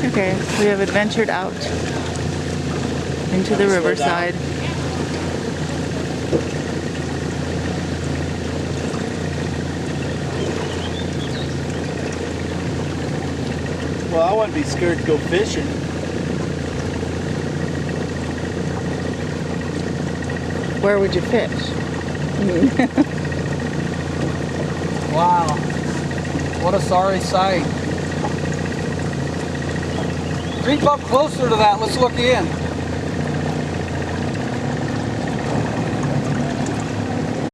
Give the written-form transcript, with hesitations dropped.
Okay, we have adventured out into the riverside. Well, I wouldn't be scared to go fishing. Where would you fish? Wow. What a sorry sight. Creep up closer to that. Let's look in.